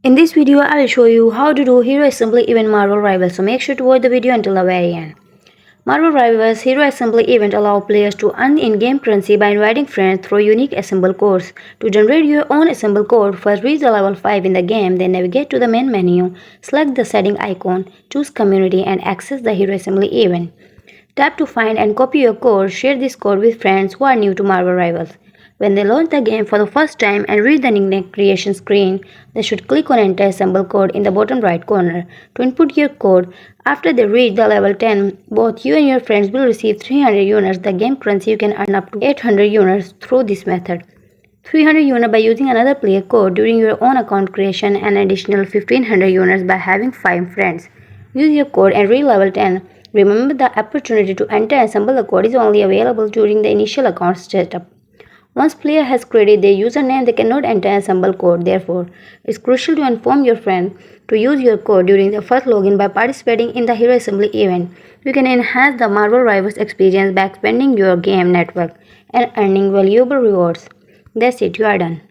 In this video, I will show you how to do Hero Assembly Event Marvel Rivals, so make sure to watch the video until the very end. Marvel Rivals Hero Assembly Event allow players to earn in-game currency by inviting friends through unique assemble codes. To generate your own assemble code, first reach the level 5 in the game, then navigate to the main menu, select the setting icon, choose Community and access the Hero Assembly Event. Tap to find and copy your code. Share this code with friends who are new to Marvel Rivals. When they launch the game for the first time and reach the nickname creation screen, they should click on Enter Assemble Code in the bottom right corner to input your code. After they reach the level 10, both you and your friends will receive 300 units. The game currency you can earn up to 800 units through this method. 300 units by using another player code during your own account creation and additional 1500 units by having 5 friends. Use your code and reach level 10. Remember, the opportunity to enter and assemble the code is only available during the initial account setup. Once player has created their username, they cannot enter and assemble code. Therefore, it's crucial to inform your friend to use your code during the first login by participating in the Hero Assembly event. You can enhance the Marvel Rivals experience by expanding your game network and earning valuable rewards. That's it, you are done.